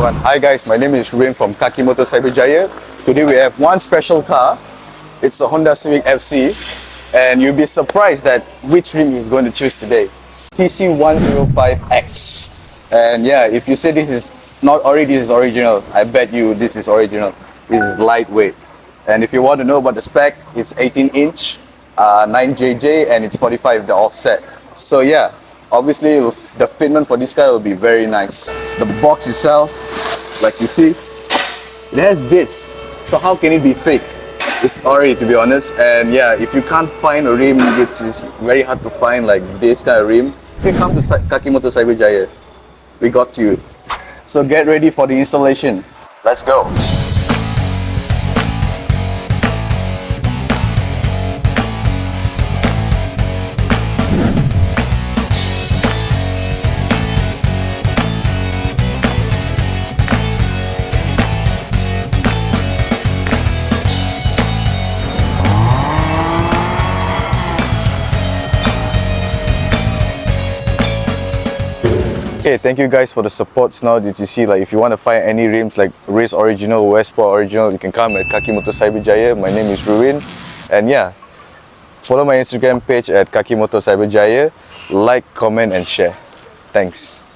everyone. Hi guys, my name is Rouvin from 𝐂𝐘𝐁𝐄𝐑𝐉𝐀𝐾. Today we have one special car. It's a Honda Civic FC, and you'll be surprised that which rim is going to choose today. TC105X. And yeah, if you say this is not Ori, this is original. I bet you this is original. This is lightweight. And if you want to know about the spec, it's 18-inch, 9JJ, and it's 45 the offset. So yeah, obviously the fitment for this car will be very nice. The box itself, like you see, it has this. So how can it be fake? It's Ori, to be honest. And yeah, if you can't find a rim which is very hard to find, like this kind of rim, you can come to 𝐂𝐘𝐁𝐄𝐑𝐉𝐀𝐾. We got you. So get ready for the installation. Let's go. Okay, thank you guys for the supports. Now that you see, like if you want to find any rims like Race Original, WedsSport Original, you can come at 𝐂𝐘𝐁𝐄𝐑𝐉𝐀𝐾. My name is Rouvin, and yeah, follow my Instagram page at 𝐂𝐘𝐁𝐄𝐑𝐉𝐀𝐾. Like, comment and share. Thanks.